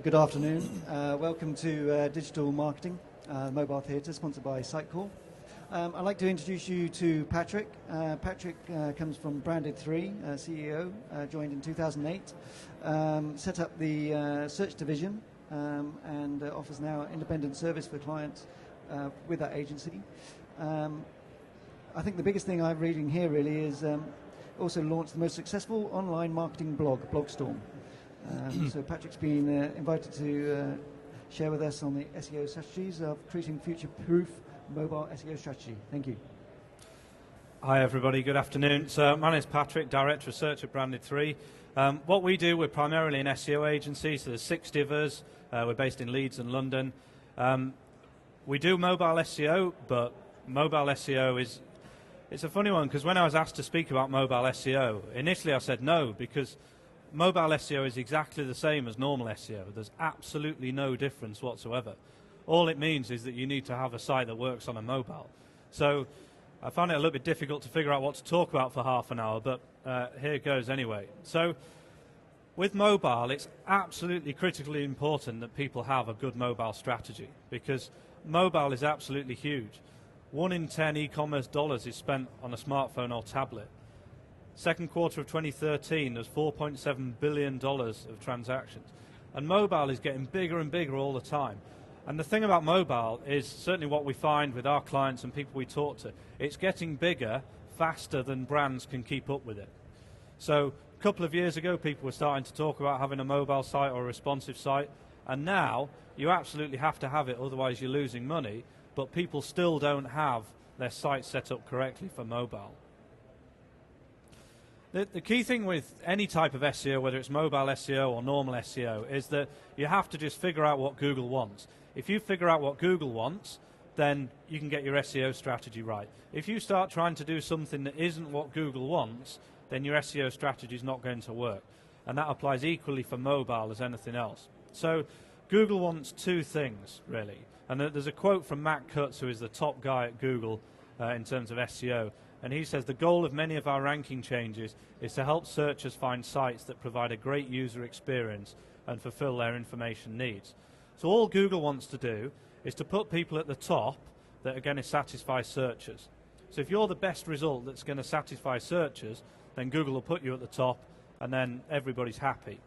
Good afternoon. Welcome to Digital Marketing, Mobile Theatre, sponsored by Sitecore. I'd like to introduce you to Patrick. Patrick comes from Branded3, CEO, joined in 2008, set up the search division and offers now independent service for clients with that agency. I think the biggest thing I'm reading here really is also launched the most successful online marketing blog, Blogstorm. So Patrick's been invited to share with us on the SEO strategies of creating future-proof mobile SEO strategy. Thank you. Hi everybody, good afternoon. So my name is Patrick, Director of Search at Branded3. What we do, we're primarily an SEO agency, so there's 60 of us. We're based in Leeds and London. We do mobile SEO, but mobile SEO it's a funny one, because when I was asked to speak about mobile SEO, initially I said no, because mobile SEO is exactly the same as normal SEO. There's absolutely no difference whatsoever. All it means is that you need to have a site that works on a mobile. So I found it a little bit difficult to figure out what to talk about for half an hour, but here it goes anyway. So with mobile, it's absolutely critically important that people have a good mobile strategy, because mobile is absolutely huge. 1 in 10 e-commerce dollars is spent on a smartphone or tablet. Second quarter of 2013, there's $4.7 billion of transactions. And mobile is getting bigger and bigger all the time. And the thing about mobile is certainly what we find with our clients and people we talk to, it's getting bigger faster than brands can keep up with it. So a couple of years ago, people were starting to talk about having a mobile site or a responsive site. And now, you absolutely have to have it, otherwise you're losing money. But people still don't have their site set up correctly for mobile. The key thing with any type of SEO, whether it's mobile SEO or normal SEO, is that you have to just figure out what Google wants. If you figure out what Google wants, then you can get your SEO strategy right. If you start trying to do something that isn't what Google wants, then your SEO strategy is not going to work. And that applies equally for mobile as anything else. So Google wants two things, really. And there's a quote from Matt Cutts, who is the top guy at Google in terms of SEO. And he says, the goal of many of our ranking changes is to help searchers find sites that provide a great user experience and fulfill their information needs. So all Google wants to do is to put people at the top that are going to satisfy searchers. So if you're the best result that's going to satisfy searchers, then Google will put you at the top, and then everybody's happy.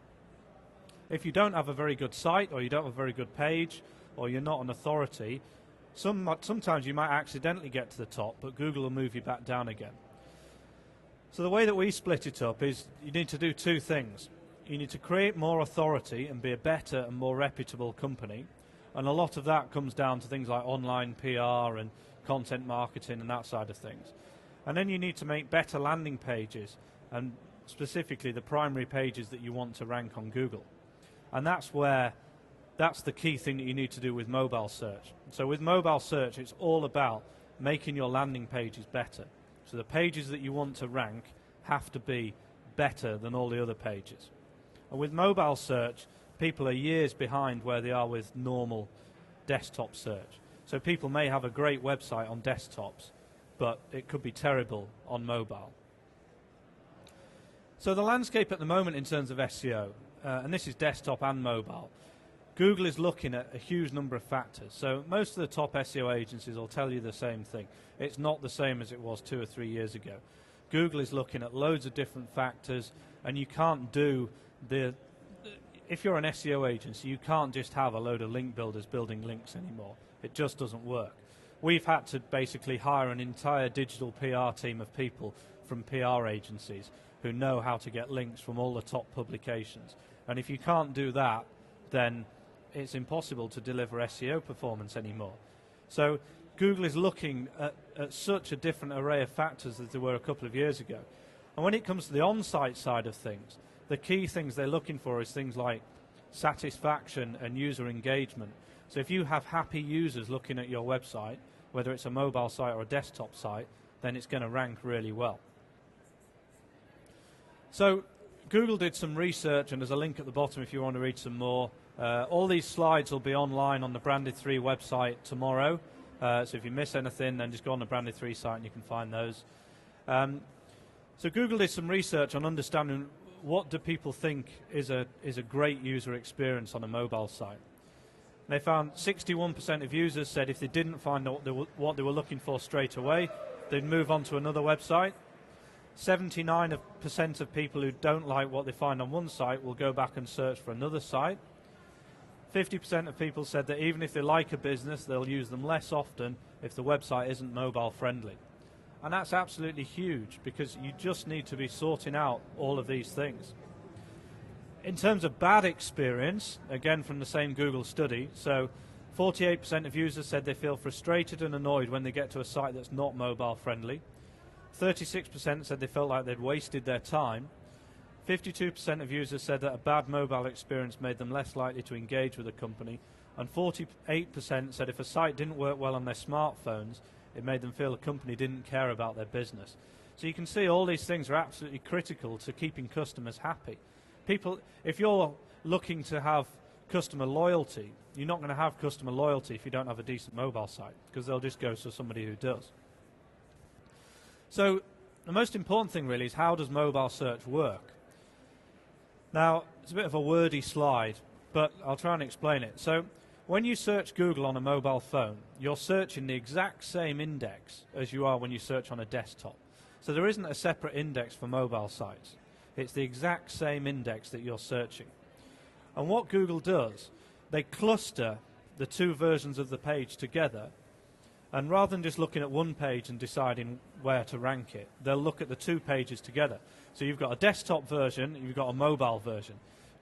If you don't have a very good site, or you don't have a very good page, or you're not an authority, sometimes you might accidentally get to the top, but Google will move you back down again. So the way that we split it up is you need to do two things. You need to create more authority and be a better and more reputable company. And a lot of that comes down to things like online PR and content marketing and that side of things. And then you need to make better landing pages, and specifically the primary pages that you want to rank on Google. And that's the key thing that you need to do with mobile search. So with mobile search, it's all about making your landing pages better. So the pages that you want to rank have to be better than all the other pages. And with mobile search, people are years behind where they are with normal desktop search. So people may have a great website on desktops, but it could be terrible on mobile. So the landscape at the moment in terms of SEO, and this is desktop and mobile, Google is looking at a huge number of factors. So most of the top SEO agencies will tell you the same thing. It's not the same as it was 2 or 3 years ago. Google is looking at loads of different factors, and you can't do if you're an SEO agency, you can't just have a load of link builders building links anymore. It just doesn't work. We've had to basically hire an entire digital PR team of people from PR agencies who know how to get links from all the top publications. And if you can't do that, then it's impossible to deliver SEO performance anymore. So Google is looking at such a different array of factors as they were a couple of years ago. And when it comes to the on-site side of things, the key things they're looking for is things like satisfaction and user engagement. So if you have happy users looking at your website, whether it's a mobile site or a desktop site, then it's going to rank really well. So Google did some research, and there's a link at the bottom if you want to read some more. All these slides will be online on the Branded3 website tomorrow. So if you miss anything, then just go on the Branded3 site and you can find those. So Google did some research on understanding what do people think is a great user experience on a mobile site. They found 61% of users said if they didn't find what they were looking for straight away, they'd move on to another website. 79% of people who don't like what they find on one site will go back and search for another site. 50% of people said that even if they like a business, they'll use them less often if the website isn't mobile friendly. And that's absolutely huge, because you just need to be sorting out all of these things. In terms of bad experience, again from the same Google study, so 48% of users said they feel frustrated and annoyed when they get to a site that's not mobile friendly. 36% said they felt like they'd wasted their time. 52% of users said that a bad mobile experience made them less likely to engage with a company. And 48% said if a site didn't work well on their smartphones, it made them feel a company didn't care about their business. So you can see all these things are absolutely critical to keeping customers happy. People, if you're looking to have customer loyalty, you're not going to have customer loyalty if you don't have a decent mobile site, because they'll just go to somebody who does. So the most important thing really is, how does mobile search work? Now, it's a bit of a wordy slide, but I'll try and explain it. So when you search Google on a mobile phone, you're searching the exact same index as you are when you search on a desktop. So there isn't a separate index for mobile sites. It's the exact same index that you're searching. And what Google does, they cluster the two versions of the page together, and rather than just looking at one page and deciding where to rank it, they'll look at the two pages together. So you've got a desktop version, and you've got a mobile version.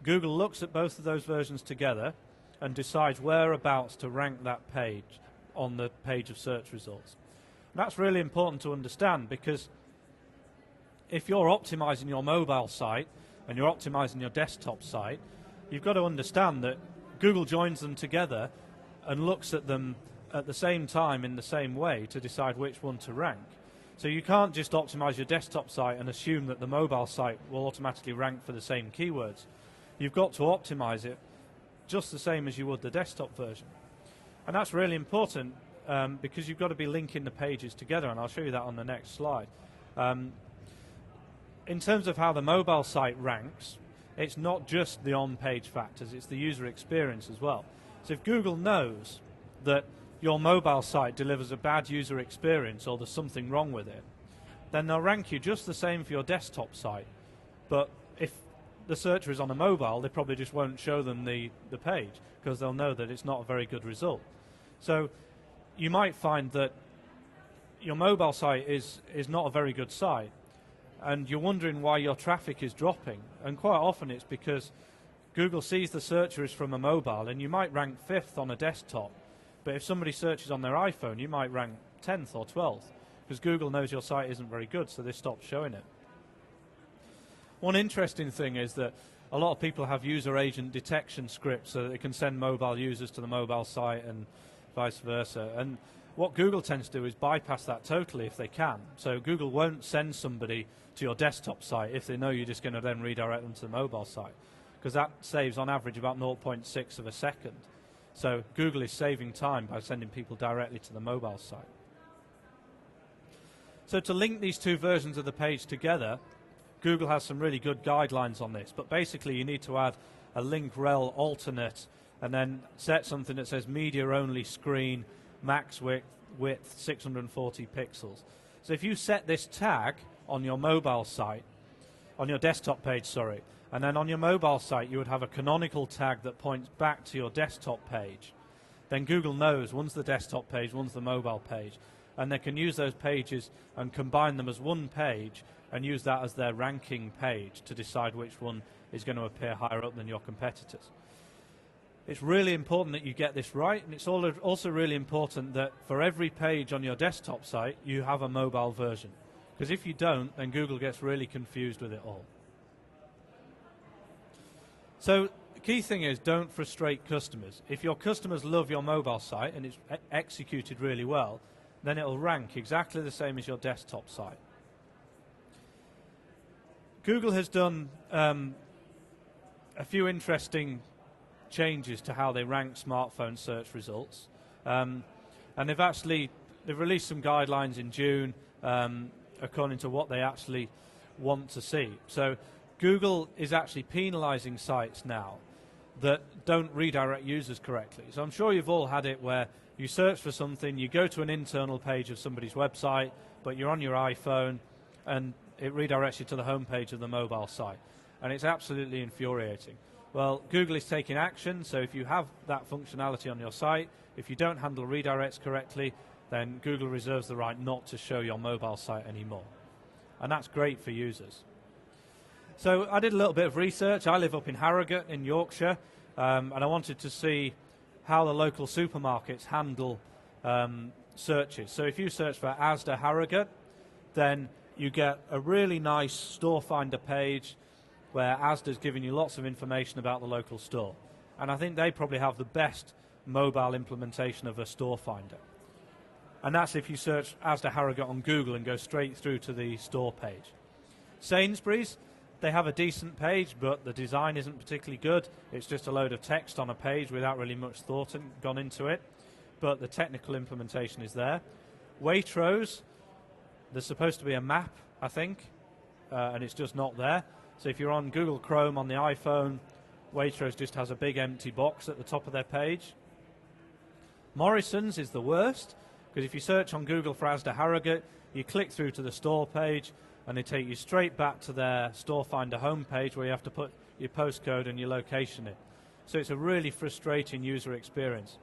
Google looks at both of those versions together and decides whereabouts to rank that page on the page of search results. And that's really important to understand, because if you're optimizing your mobile site and you're optimizing your desktop site, you've got to understand that Google joins them together and looks at them at the same time in the same way to decide which one to rank. So you can't just optimize your desktop site and assume that the mobile site will automatically rank for the same keywords. You've got to optimize it just the same as you would the desktop version. And that's really important because you've got to be linking the pages together, and I'll show you that on the next slide. In terms of how the mobile site ranks, it's not just the on-page factors, it's the user experience as well. So if Google knows that your mobile site delivers a bad user experience or there's something wrong with it, then they'll rank you just the same for your desktop site. But if the searcher is on a mobile, they probably just won't show them the page, because they'll know that it's not a very good result. So you might find that your mobile site is not a very good site, and you're wondering why your traffic is dropping. And quite often it's because Google sees the searcher is from a mobile, and you might rank 5th on a desktop, but if somebody searches on their iPhone, you might rank 10th or 12th, because Google knows your site isn't very good, so they stop showing it. One interesting thing is that a lot of people have user agent detection scripts so that they can send mobile users to the mobile site and vice versa. And what Google tends to do is bypass that totally if they can. So Google won't send somebody to your desktop site if they know you're just going to then redirect them to the mobile site, because that saves on average about 0.6 of a second. So Google is saving time by sending people directly to the mobile site. So to link these two versions of the page together, Google has some really good guidelines on this, but basically you need to add a link rel alternate and then set something that says media only screen, max width 640 pixels. So if you set this tag on your mobile site, on your desktop page, sorry, and then on your mobile site you would have a canonical tag that points back to your desktop page, then Google knows one's the desktop page, one's the mobile page, and they can use those pages and combine them as one page and use that as their ranking page to decide which one is going to appear higher up than your competitors. It's really important that you get this right, and it's also really important that for every page on your desktop site you have a mobile version, because if you don't, then Google gets really confused with it all. So the key thing is, don't frustrate customers. If your customers love your mobile site and it's executed really well, then it'll rank exactly the same as your desktop site. Google has done a few interesting changes to how they rank smartphone search results, and they've released some guidelines in June according to what they actually want to see. So Google is actually penalizing sites now that don't redirect users correctly. So I'm sure you've all had it where you search for something, you go to an internal page of somebody's website, but you're on your iPhone, and it redirects you to the home page of the mobile site. And it's absolutely infuriating. Well, Google is taking action, so if you have that functionality on your site, if you don't handle redirects correctly, then Google reserves the right not to show your mobile site anymore. And that's great for users. So I did a little bit of research. I live up in Harrogate in Yorkshire, and I wanted to see how the local supermarkets handle searches. So if you search for Asda Harrogate, then you get a really nice store finder page where Asda's giving you lots of information about the local store. And I think they probably have the best mobile implementation of a store finder. And that's if you search Asda Harrogate on Google and go straight through to the store page. Sainsbury's, they have a decent page, but the design isn't particularly good. It's just a load of text on a page without really much thought gone into it. But the technical implementation is there. Waitrose, there's supposed to be a map, I think, and it's just not there. So if you're on Google Chrome on the iPhone, Waitrose just has a big empty box at the top of their page. Morrison's is the worst, because if you search on Google for Asda Harrogate, you click through to the store page, and they take you straight back to their store finder homepage where you have to put your postcode and your location in. So it's a really frustrating user experience.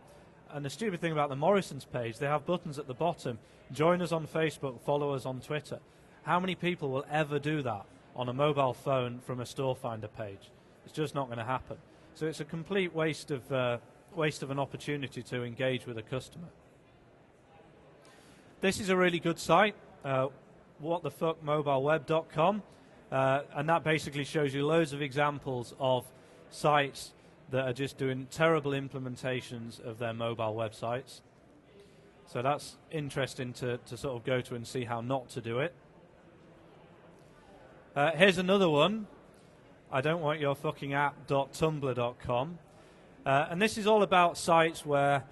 And the stupid thing about the Morrison's page, they have buttons at the bottom. Join us on Facebook, follow us on Twitter. How many people will ever do that on a mobile phone from a store finder page? It's just not going to happen. So it's a complete waste of an opportunity to engage with a customer. This is a really good site, whatthefuckmobileweb.com, and that basically shows you loads of examples of sites that are just doing terrible implementations of their mobile websites. So that's interesting to sort of go to and see how not to do it. Here's another one. I don't want your fucking app.tumblr.com. And this is all about sites where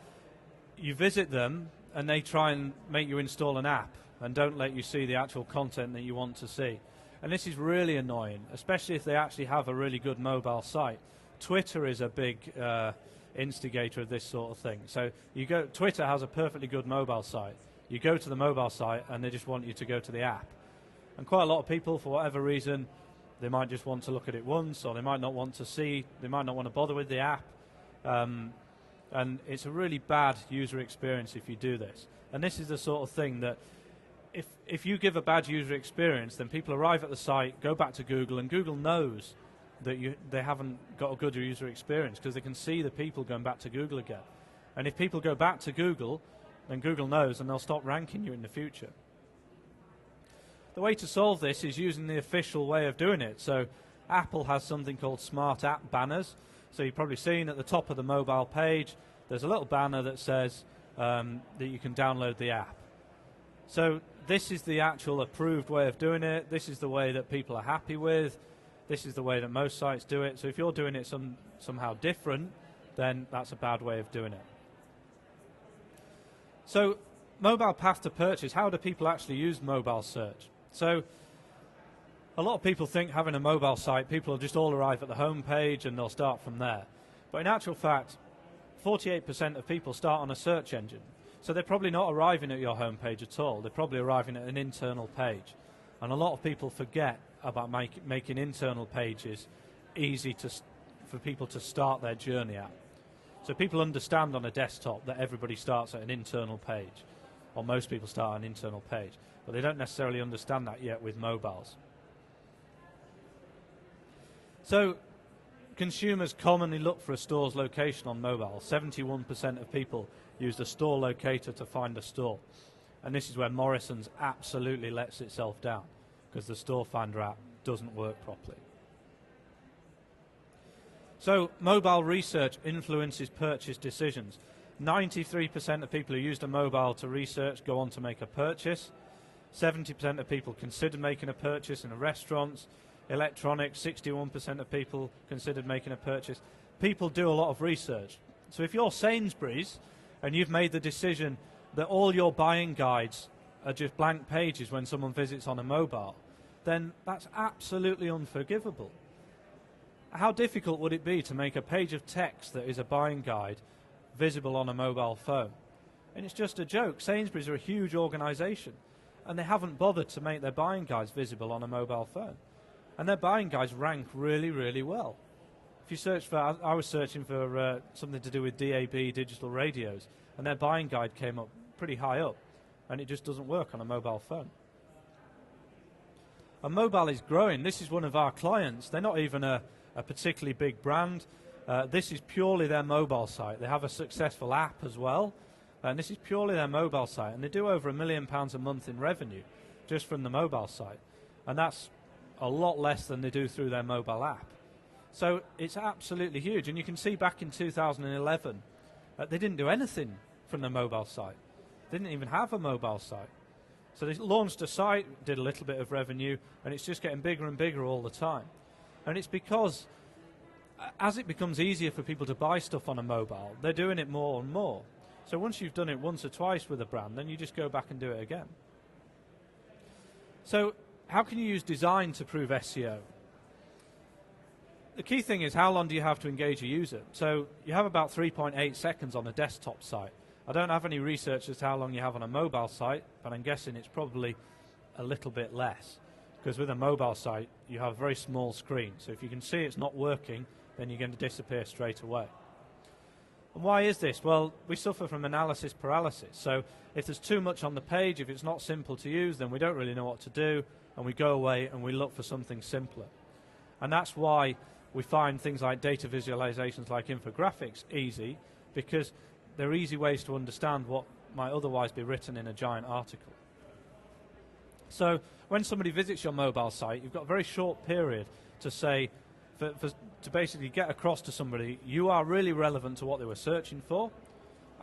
you visit them and they try and make you install an app and don't let you see the actual content that you want to see. And this is really annoying, especially if they actually have a really good mobile site. Twitter is a big instigator of this sort of thing. So Twitter has a perfectly good mobile site. You go to the mobile site and they just want you to go to the app. And quite a lot of people, for whatever reason, they might just want to look at it once, or they might not want to see, they might not want to bother with the app. And it's a really bad user experience if you do this. And this is the sort of thing that if you give a bad user experience, then people arrive at the site, go back to Google, and Google knows that they haven't got a good user experience because they can see the people going back to Google again. And if people go back to Google, then Google knows and they'll stop ranking you in the future. The way to solve this is using the official way of doing it. So Apple has something called smart app banners. So you've probably seen at the top of the mobile page, there's a little banner that says that you can download the app. So this is the actual approved way of doing it. This is the way that people are happy with. This is the way that most sites do it. So if you're doing it somehow different, then that's a bad way of doing it. So mobile path to purchase, how do people actually use mobile search? So a lot of people think having a mobile site, people will just all arrive at the home page and they'll start from there. But in actual fact, 48% of people start on a search engine. So they're probably not arriving at your home page at all. They're probably arriving at an internal page. And a lot of people forget about making internal pages easy for people to start their journey at. So people understand on a desktop that everybody starts at an internal page, or most people start at an internal page, but they don't necessarily understand that yet with mobiles. So consumers commonly look for a store's location on mobile. 71% of people use the store locator to find a store. And this is where Morrison's absolutely lets itself down, because the store finder app doesn't work properly. So mobile research influences purchase decisions. 93% of people who used a mobile to research go on to make a purchase. 70% of people considered making a purchase in a restaurant. Electronics, 61% of people considered making a purchase. People do a lot of research. So if you're Sainsbury's and you've made the decision that all your buying guides are just blank pages when someone visits on a mobile, then that's absolutely unforgivable. How difficult would it be to make a page of text that is a buying guide visible on a mobile phone? And it's just a joke. Sainsbury's are a huge organisation, and they haven't bothered to make their buying guides visible on a mobile phone. And their buying guides rank really, really well. If you search for, I was searching for something to do with DAB, digital radios, and their buying guide came up pretty high up, and it just doesn't work on a mobile phone. And mobile is growing. This is one of our clients. They're not even a particularly big brand. This is purely their mobile site. They have a successful app as well, and this is purely their mobile site, and they do over £1 million a month in revenue just from the mobile site, and that's a lot less than they do through their mobile app. So it's absolutely huge, and you can see back in 2011 they didn't do anything from the mobile site. They didn't even have a mobile site. So they launched a site, did a little bit of revenue, and it's just getting bigger and bigger all the time. And it's because as it becomes easier for people to buy stuff on a mobile, they're doing it more and more. So once you've done it once or twice with a brand, then you just go back and do it again. So how can you use design to prove SEO? The key thing is, how long do you have to engage a user? So you have about 3.8 seconds on a desktop site. I don't have any research as to how long you have on a mobile site, but I'm guessing it's probably a little bit less. Because with a mobile site, you have a very small screen. So if you can see it's not working, then you're going to disappear straight away. And why is this? Well, we suffer from analysis paralysis. So if there's too much on the page, if it's not simple to use, then we don't really know what to do, and we go away and we look for something simpler. And that's why we find things like data visualizations like infographics easy, because they're easy ways to understand what might otherwise be written in a giant article. So when somebody visits your mobile site, you've got a very short period to say, to basically get across to somebody, you are really relevant to what they were searching for,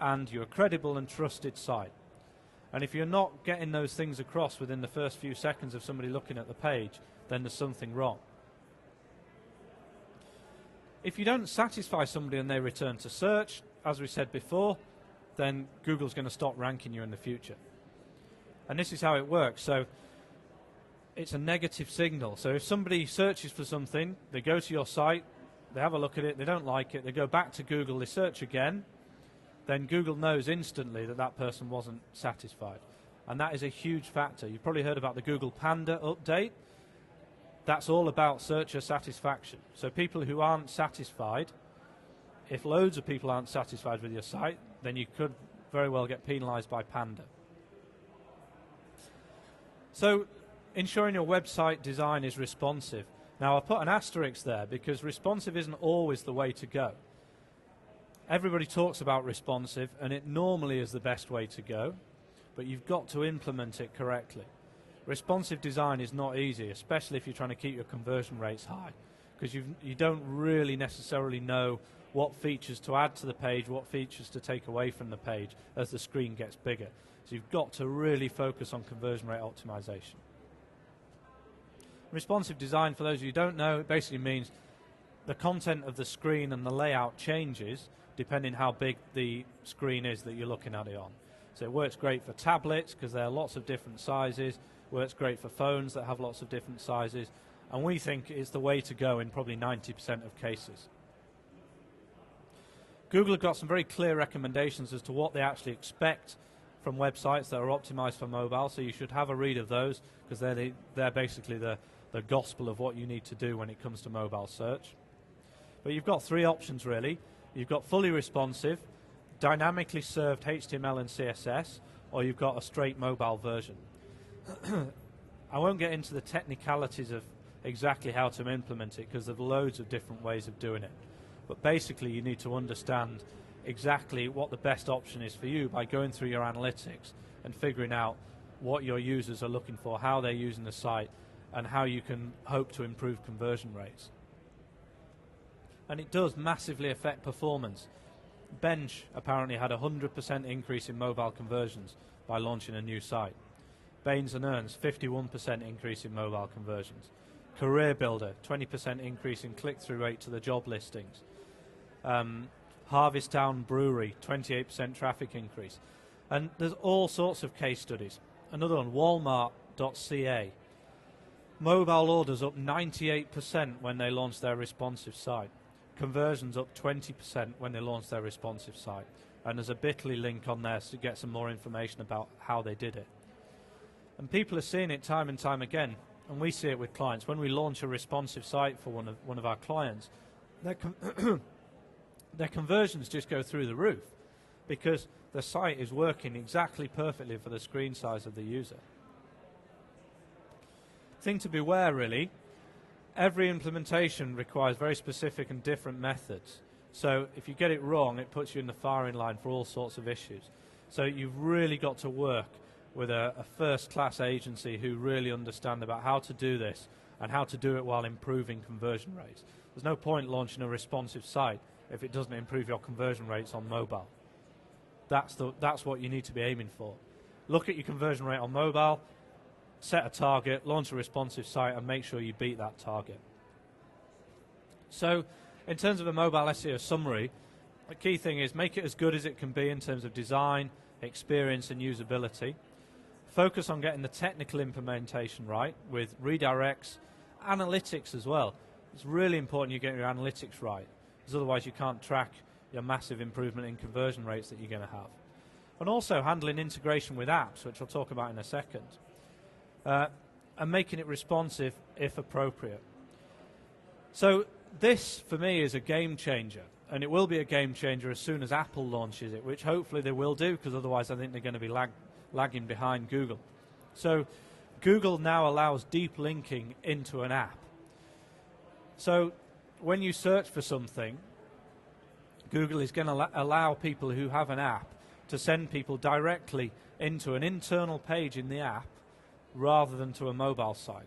and you're a credible and trusted site. And if you're not getting those things across within the first few seconds of somebody looking at the page, then there's something wrong. If you don't satisfy somebody and they return to search, as we said before, then Google's going to stop ranking you in the future. And this is how it works. So it's a negative signal. So if somebody searches for something, they go to your site, they have a look at it, they don't like it, they go back to Google, they search again, then Google knows instantly that that person wasn't satisfied. And that is a huge factor. You've probably heard about the Google Panda update. That's all about searcher satisfaction. So people who aren't satisfied, if loads of people aren't satisfied with your site, then you could very well get penalized by Panda. So ensuring your website design is responsive. Now, I've put an asterisk there because responsive isn't always the way to go. Everybody talks about responsive, and it normally is the best way to go, but you've got to implement it correctly. Responsive design is not easy, especially if you're trying to keep your conversion rates high, because you don't really necessarily know what features to add to the page, what features to take away from the page as the screen gets bigger. So you've got to really focus on conversion rate optimization. Responsive design, for those of you who don't know, it basically means the content of the screen and the layout changes depending how big the screen is that you're looking at it on. So it works great for tablets because there are lots of different sizes, works great for phones that have lots of different sizes, and we think it's the way to go in probably 90% of cases. Google have got some very clear recommendations as to what they actually expect from websites that are optimized for mobile, so you should have a read of those because they're basically the gospel of what you need to do when it comes to mobile search. But you've got three options really. You've got fully responsive, dynamically served HTML and CSS, or you've got a straight mobile version. I won't get into the technicalities of exactly how to implement it because there's loads of different ways of doing it. But basically you need to understand exactly what the best option is for you by going through your analytics and figuring out what your users are looking for, how they're using the site, and how you can hope to improve conversion rates. And it does massively affect performance. Bench apparently had a 100% increase in mobile conversions by launching a new site. Baines & Ernst, 51% increase in mobile conversions. Career Builder, 20% increase in click-through rate to the job listings. Harvest Town Brewery, 28% traffic increase. And there's all sorts of case studies. Another one, Walmart.ca. Mobile orders up 98% when they launched their responsive site. Conversions up 20% when they launched their responsive site. And there's a bit.ly link on there to get some more information about how they did it. And people are seeing it time and time again, and we see it with clients. When we launch a responsive site for one of our clients, their conversions just go through the roof because the site is working exactly perfectly for the screen size of the user. Thing to beware, really, every implementation requires very specific and different methods. So if you get it wrong, it puts you in the firing line for all sorts of issues. So you've really got to work with a first-class agency who really understand about how to do this and how to do it while improving conversion rates. There's no point launching a responsive site if it doesn't improve your conversion rates on mobile. That's what you need to be aiming for. Look at your conversion rate on mobile, set a target, launch a responsive site, and make sure you beat that target. So, in terms of a mobile SEO summary, the key thing is make it as good as it can be in terms of design, experience, and usability. Focus on getting the technical implementation right with redirects, analytics as well. It's really important you get your analytics right, because otherwise you can't track your massive improvement in conversion rates that you're going to have. And also handling integration with apps, which I'll talk about in a second, and making it responsive if appropriate. So this, for me, is a game changer, and it will be a game changer as soon as Apple launches it, which hopefully they will do, because otherwise I think they're going to be lagging behind Google. So Google now allows deep linking into an app. So when you search for something, Google is going to allow people who have an app to send people directly into an internal page in the app rather than to a mobile site.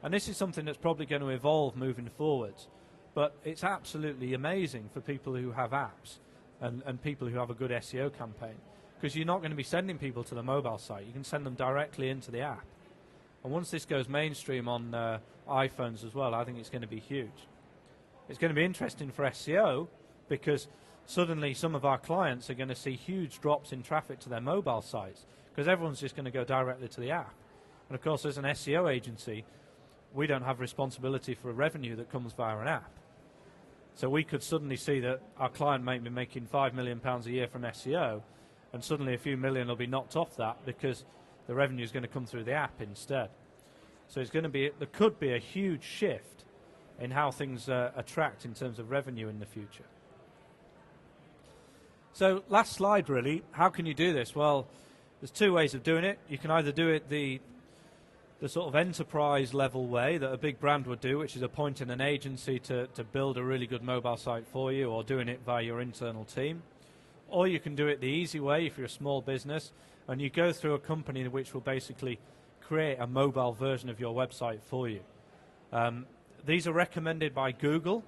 And this is something that's probably going to evolve moving forwards. But it's absolutely amazing for people who have apps and people who have a good SEO campaign, because you're not going to be sending people to the mobile site. You can send them directly into the app. And once this goes mainstream on iPhones as well, I think it's going to be huge. It's going to be interesting for SEO because suddenly some of our clients are going to see huge drops in traffic to their mobile sites because everyone's just going to go directly to the app. And of course, as an SEO agency, we don't have responsibility for revenue that comes via an app. So we could suddenly see that our client might be making £5 million a year from SEO, and suddenly a few million will be knocked off that because the revenue is going to come through the app instead. So it's going to be, there could be a huge shift in how things attract in terms of revenue in the future. So last slide really, how can you do this? Well, there's two ways of doing it. You can either do it the sort of enterprise level way that a big brand would do, which is appointing an agency to build a really good mobile site for you, or doing it via your internal team. Or you can do it the easy way if you're a small business, and you go through a company which will basically create a mobile version of your website for you. These are recommended by Google,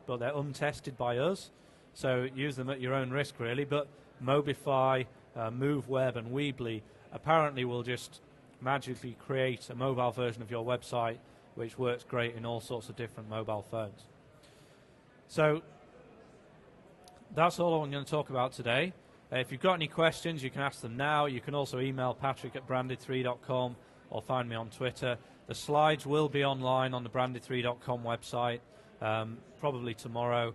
but they're untested by us, so use them at your own risk really. But Mobify, MoveWeb and Weebly apparently will just magically create a mobile version of your website which works great in all sorts of different mobile phones. So that's all I'm going to talk about today. If you've got any questions, you can ask them now. You can also email patrick@branded3.com or find me on Twitter. The slides will be online on the branded3.com website probably tomorrow,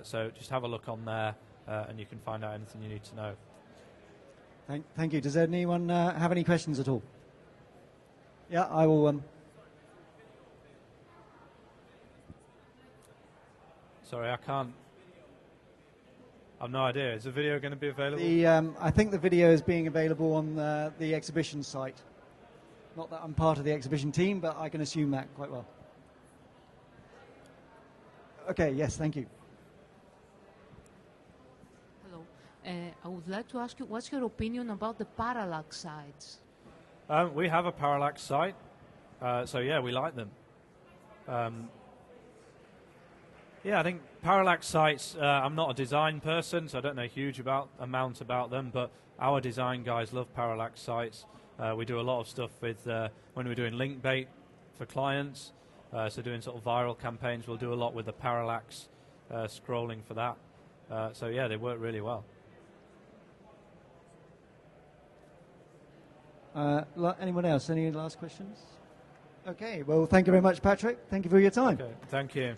so just have a look on there and you can find out anything you need to know. Thank you. Does anyone have any questions at all? Yeah, I will. Sorry, I can't. I've no idea. Is the video going to be available? I think the video is being available on the exhibition site. Not that I'm part of the exhibition team, but I can assume that quite well. Okay, yes, thank you. Hello. I would like to ask you, what's your opinion about the parallax sites? We have a parallax site, so yeah, we like them. Yeah, I think parallax sites, I'm not a design person, so I don't know a huge amount about them, but our design guys love parallax sites. We do a lot of stuff with, when we're doing link bait for clients, so doing sort of viral campaigns, we'll do a lot with the parallax scrolling for that. So yeah, they work really well. Anyone else? Any last questions? Okay, well, thank you very much, Patrick. Thank you for your time. Okay, thank you.